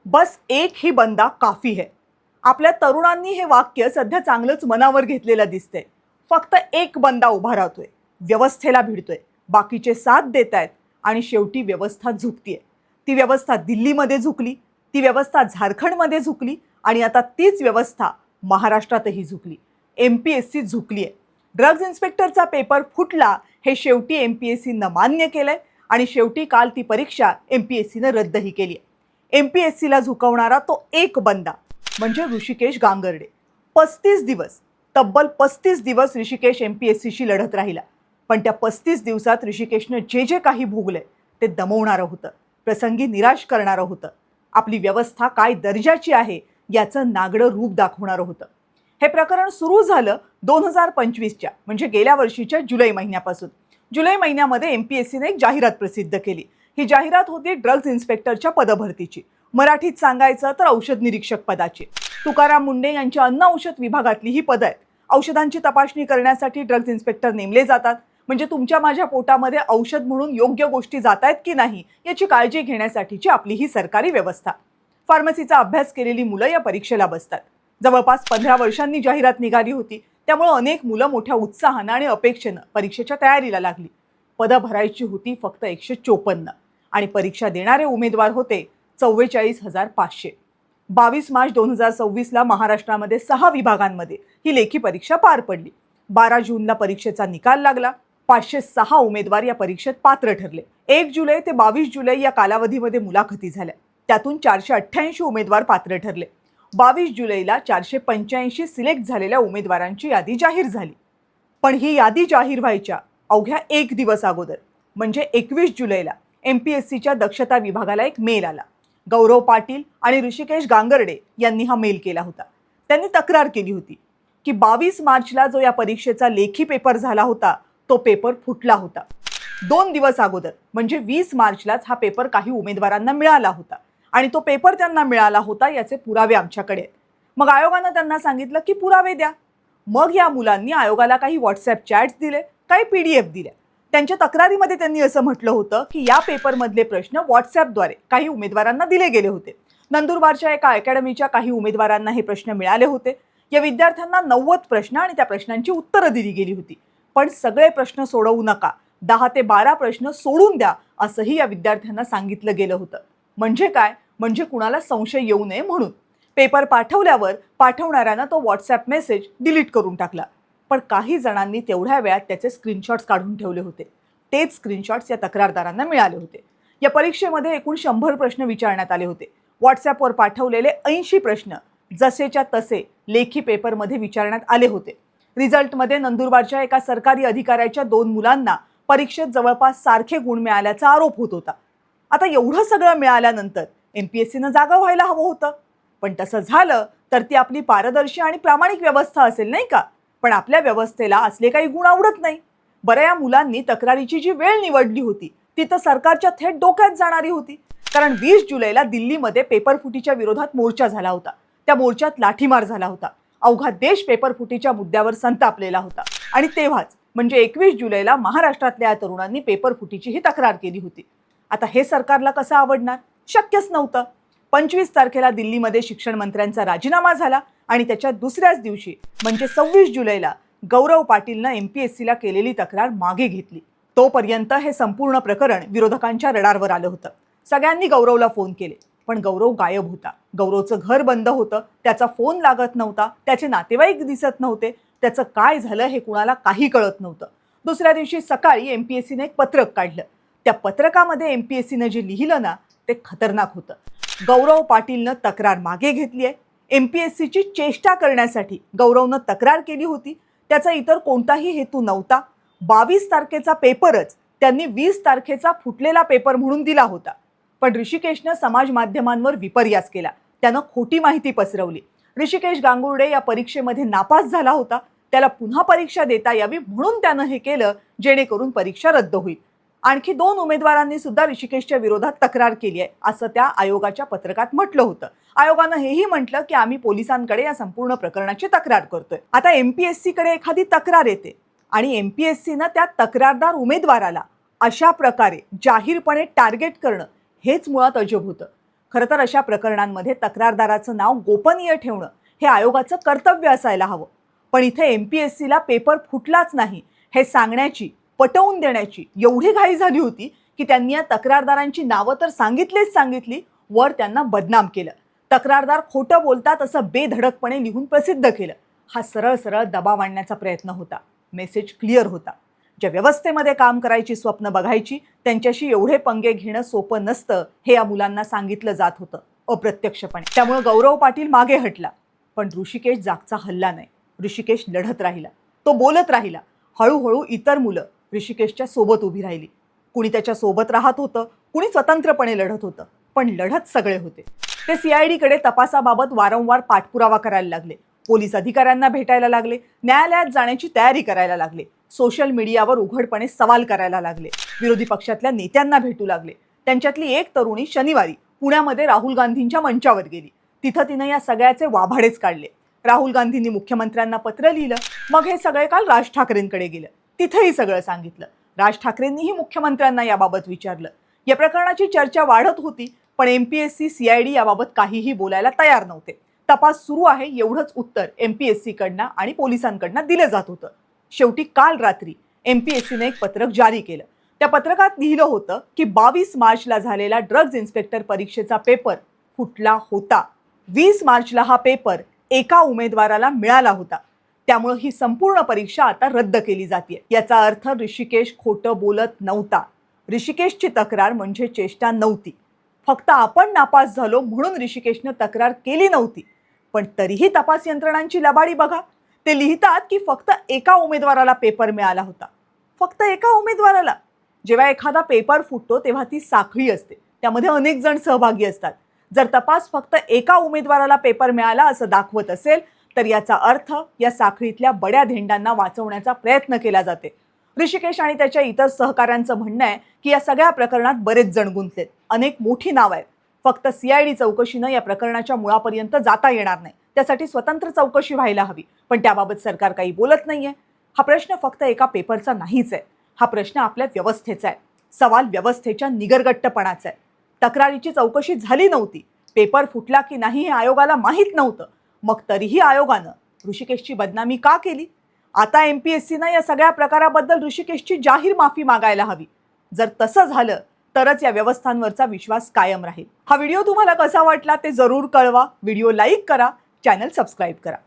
बस एक ही बंदा काफी है. आपल्या तरुणांनी हे वाक्य सध्या चांगलंच मनावर घेतलेलं दिसतंय. फक्त एक बंदा उभा राहतोय, व्यवस्थेला भिडतोय, बाकीचे साथ देत आहेत आणि शेवटी व्यवस्था झुकतीये. ती व्यवस्था दिल्लीमध्ये झुकली, ती व्यवस्था झारखंडमध्ये झुकली आणि आता तीच व्यवस्था महाराष्ट्रातही झुकली. MPSC झुकलीये. ड्रग्ज इन्स्पेक्टरचा पेपर फुटला हे शेवटी MPSCनं मान्य केलंय आणि शेवटी काल ती परीक्षा MPSCनं रद्दही केली. MPSCला झुकवणारा तो एक बंदा म्हणजे ऋषिकेश गांगर्डे. 35 दिवस, तब्बल 35 दिवस ऋषिकेश MPSCशी लढत राहिला. पण त्या 35 दिवसात ऋषिकेशनं जे जे काही भोगलंय ते दमवणारं होतं, प्रसंगी निराश करणारं होतं. आपली व्यवस्था काय दर्जाची आहे याचं नागडं रूप दाखवणारं होतं. हे प्रकरण सुरू झालं 2025च्या म्हणजे गेल्या वर्षीच्या जुलै महिन्यापासून. जुलै महिन्यामध्ये MPSCने एक जाहिरात प्रसिद्ध केली. ही जाहिरात होती ड्रग्ज इन्स्पेक्टरच्या पदभरतीची. मराठीत सांगायचं तर औषध निरीक्षक पदाची. तुकाराम मुंडे यांच्या अन्न औषध विभागातली ही पदं आहेत. औषधांची तपासणी करण्यासाठी ड्रग्ज इन्स्पेक्टर नेमले जातात. म्हणजे तुमच्या माझ्या पोटामध्ये औषध म्हणून योग्य गोष्टी जात आहेत की नाही याची काळजी घेण्यासाठीची आपली ही सरकारी व्यवस्था. फार्मसीचा अभ्यास केलेली मुलं या परीक्षेला बसतात. जवळपास 15 वर्षांनी जाहिरात निघाली होती, त्यामुळे अनेक मुलं मोठ्या उत्साहानं आणि अपेक्षेनं परीक्षेच्या तयारीला लागली. पदं भरायची होती फक्त 154 आणि परीक्षा देणारे उमेदवार होते 44,500. 22 मार्च 2026ला महाराष्ट्रामध्ये 6 विभागांमध्ये ही लेखी परीक्षा पार पडली. 12 जूनला परीक्षेचा निकाल लागला. 506 उमेदवार या परीक्षेत पात्र ठरले. 1 जुलै ते 22 जुलै या कालावधीमध्ये मुलाखती झाल्या. त्यातून 488 उमेदवार पात्र ठरले. 22 जुलैला 485 सिलेक्ट झालेल्या उमेदवारांची यादी जाहीर झाली. पण ही यादी जाहीर व्हायच्या अवघ्या 1 दिवस अगोदर म्हणजे 21 जुलैला MPSCच्या दक्षता विभागाला एक मेल आला. गौरव पाटील आणि ऋषिकेश गांगर्डे यांनी हा मेल केला होता. त्यांनी तक्रार केली होती की 22 मार्चला जो या परीक्षेचा लेखी पेपर झाला होता तो पेपर फुटला होता. 2 दिवस अगोदर म्हणजे 20 मार्चलाच हा पेपर काही उमेदवारांना मिळाला होता आणि तो पेपर त्यांना मिळाला होता याचे पुरावे आमच्याकडे आहेत. मग आयोगानं त्यांना सांगितलं की पुरावे द्या. मग या मुलांनी आयोगाला काही व्हॉट्सॲप चॅट्स दिले, काही PDF दिल्या. त्यांच्या तक्रारीमध्ये त्यांनी असं म्हटलं होतं की या पेपरमधले प्रश्न व्हॉट्सॲपद्वारे काही उमेदवारांना दिले गेले होते. नंदुरबारच्या एका अकॅडमीच्या काही उमेदवारांना हे प्रश्न मिळाले होते. या विद्यार्थ्यांना 90 प्रश्न आणि त्या प्रश्नांची उत्तरं दिली गेली होती. पण सगळे प्रश्न सोडवू नका, 10 ते 12 प्रश्न सोडून द्या असंही या विद्यार्थ्यांना सांगितलं गेलं होतं. म्हणजे काय? म्हणजे कुणाला संशय येऊ नये म्हणून. पेपर पाठवल्यावर पाठवणाऱ्यानं तो व्हॉट्सॲप मेसेज डिलीट करून टाकला. पण काही जणांनी तेवढ्या वेळात त्याचे स्क्रीनशॉट्स काढून ठेवले होते. तेच स्क्रीनशॉट्स या तक्रारदारांना मिळाले होते. या परीक्षेमध्ये एकूण 100 प्रश्न विचारण्यात आले होते. व्हॉट्सॲपवर पाठवलेले 80 प्रश्न जसेच्या तसे लेखी पेपरमध्ये विचारण्यात आले होते. रिझल्टमध्ये नंदुरबारच्या एका सरकारी अधिकाऱ्याच्या 2 मुलांना परीक्षेत जवळपास सारखे गुण मिळाल्याचा आरोप होत होता. आता एवढं सगळं मिळाल्यानंतर MPSCनं जागा व्हायला हवं होतं. पण तसं झालं तर ती आपली पारदर्शी आणि प्रामाणिक व्यवस्था असेल नाही का? पण आपल्या व्यवस्थेला असले काही गुण आवडत नाही. बरं, या मुलांनी तक्रारीची जी वेळ निवडली होती ती तर सरकारच्या थेट डोक्यात जाणारी होती. कारण 20 जुलैला दिल्लीमध्ये पेपरफुटीच्या विरोधात मोर्चा झाला होता. त्या मोर्चात लाठीमार झाला होता. अवघा देश पेपरफुटीच्या मुद्द्यावर संतापलेला होता. आणि तेव्हाच म्हणजे 21 जुलैला महाराष्ट्रातल्या तरुणांनी पेपरफुटीची ही तक्रार केली होती. आता हे सरकारला कसं आवडणार? शक्यच नव्हतं. 25 तारखेला दिल्लीमध्ये शिक्षण मंत्र्यांचा राजीनामा झाला आणि त्याच्या दुसऱ्याच दिवशी म्हणजे 26 जुलैला गौरव पाटीलनं MPSCला केलेली तक्रार मागे घेतली. तोपर्यंत हे संपूर्ण प्रकरण विरोधकांच्या रडारवर आलं होतं. सगळ्यांनी गौरवला फोन केले, पण गौरव गायब होता. गौरवचं घर बंद होतं, त्याचा फोन लागत नव्हता, त्याचे नातेवाईक दिसत नव्हते. त्याचं काय झालं हे कुणाला काही कळत नव्हतं. दुसऱ्या दिवशी सकाळी MPSCने एक पत्रक काढलं. त्या पत्रकामध्ये MPSCनं जे लिहिलं ना ते खतरनाक होतं. गौरव पाटीलनं तक्रार मागे घेतली आहे. MPSCची चेष्टा करण्यासाठी गौरवनं तक्रार केली होती. त्याचा इतर कोणताही हेतू नव्हता. 22 तारखेचा पेपरच त्यांनी 20 तारखेचा फुटलेला पेपर म्हणून दिला होता. पण ऋषिकेशनं समाज माध्यमांवर विपर्यास केला. त्यानं खोटी माहिती पसरवली. ऋषिकेश गांगुर्डे या परीक्षेमध्ये नापास झाला होता. त्याला पुन्हा परीक्षा देता यावी म्हणून त्यानं हे केलं जेणेकरून परीक्षा रद्द होईल. आणखी 2 उमेदवारांनी सुद्धा ऋषिकेशच्या विरोधात तक्रार केली आहे असं त्या आयोगाच्या पत्रकात म्हटलं होतं. आयोगानं हेही म्हटलं की आम्ही पोलिसांकडे या संपूर्ण प्रकरणाची तक्रार करतोय. आता MPSCकडे एखादी तक्रार येते आणि MPSCनं त्या तक्रारदार उमेदवाराला अशा प्रकारे जाहीरपणे टार्गेट करणं हेच मुळात अजब होतं. खरं तर अशा प्रकरणांमध्ये तक्रारदाराचं नाव गोपनीय ठेवणं हे आयोगाचं कर्तव्य असायला हवं. पण इथे MPSCला पेपर फुटलाच नाही हे सांगण्याची, पटवून देण्याची एवढी घाई झाली होती की त्यांनी या तक्रारदारांची नावं तर सांगितली, वर त्यांना बदनाम केलं. तक्रारदार खोटं बोलतात असं बेधडकपणे लिहून प्रसिद्ध केलं. हा सरळ सरळ दबाव आणण्याचा प्रयत्न होता. मेसेज क्लिअर होता. ज्या व्यवस्थेमध्ये काम करायची स्वप्न बघायची त्यांच्याशी एवढे पंगे घेणं सोपं नसतं हे या मुलांना सांगितलं जात होतं अप्रत्यक्षपणे. त्यामुळे गौरव पाटील मागे हटला. पण ऋषिकेश जागचा हल्ला नाही. ऋषिकेश लढत राहिला. तो बोलत राहिला. हळूहळू इतर मुलं ऋषिकेशच्या सोबत उभी राहिली. कुणी त्याच्या सोबत राहत होतं, कुणी स्वतंत्रपणे लढत होतं, पण लढत सगळे होते. ते CIDकडे तपासाबाबत वारंवार पाठपुरावा करायला लागले. पोलीस अधिकाऱ्यांना भेटायला लागले. न्यायालयात जाण्याची तयारी करायला लागले. सोशल मीडियावर उघडपणे सवाल करायला लागले. विरोधी पक्षातल्या नेत्यांना भेटू लागले. त्यांच्यातली एक तरुणी शनिवारी पुण्यामध्ये राहुल गांधींच्या मंचावर गेली. तिथं तिनं या सगळ्याचे वाभाडेच काढले. राहुल गांधींनी मुख्यमंत्र्यांना पत्र लिहिलं. मग हे सगळे काल राज ठाकरेंकडे गेलं. तिथेही सगळं सांगितलं. राज ठाकरेंनीही मुख्यमंत्र्यांना याबाबत विचारलं. या प्रकरणाची चर्चा वाढत होती, पण MPSC CID याबाबत काहीही बोलायला तयार नव्हते. तपास सुरू आहे एवढंच उत्तर MPSCकडनं आणि पोलिसांकडनं दिलं जात होतं. शेवटी काल रात्री MPSCने एक पत्रक जारी केलं. त्या पत्रकात लिहिलं होतं की 22 मार्चला झालेला ड्रग्ज इन्स्पेक्टर परीक्षेचा पेपर फुटला होता. 20 मार्चला हा पेपर एका उमेदवाराला मिळाला होता. त्यामुळे ही संपूर्ण परीक्षा आता रद्द केली जाते. याचा अर्थ ऋषिकेश खोटं बोलत नव्हता. ऋषिकेशची तक्रार म्हणजे चेष्टा नव्हती. फक्त आपण नापास झालो म्हणून ऋषिकेशनं तक्रार केली नव्हती. पण तरीही तपास यंत्रणांची लबाडी बघा. ते लिहितात की फक्त एका उमेदवाराला पेपर मिळाला होता. फक्त एका उमेदवाराला. जेव्हा एखादा पेपर फुटतो तेव्हा ती साखळी असते. त्यामध्ये अनेक जण सहभागी असतात. जर तपास फक्त एका उमेदवाराला पेपर मिळाला असं दाखवत असेल तर याचा अर्थ या साखळीतल्या बड्या धेंडांना वाचवण्याचा प्रयत्न केला जाते. ऋषिकेश आणि त्याच्या इतर सहकाऱ्यांचं म्हणणं आहे की या सगळ्या प्रकरणात बरेच जण गुंतलेत. अनेक मोठी नाव आहेत. फक्त CID चौकशीनं या प्रकरणाच्या मुळापर्यंत जाता येणार नाही. त्यासाठी स्वतंत्र चौकशी व्हायला हवी. पण त्याबाबत सरकार काही बोलत नाहीये. हा प्रश्न फक्त एका पेपरचा नाहीच आहे. हा प्रश्न आपल्या व्यवस्थेचा आहे. सवाल व्यवस्थेच्या निगरगट्टपणाचा आहे. तक्रारीची चौकशी झाली नव्हती. पेपर फुटला की नाही हे आयोगाला माहीत नव्हतं. मग तरीही आयोगानं ऋषिकेशची बदनामी का केली? आता MPSCनं या सगळ्या प्रकाराबद्दल ऋषिकेशची जाहीर माफी मागायला हवी. जर तसं झालं तरच या व्यवस्थांवरचा विश्वास कायम राहील. हा व्हिडिओ तुम्हाला कसा वाटला ते जरूर कळवा. व्हिडिओ लाईक करा, चॅनल सबस्क्राईब करा.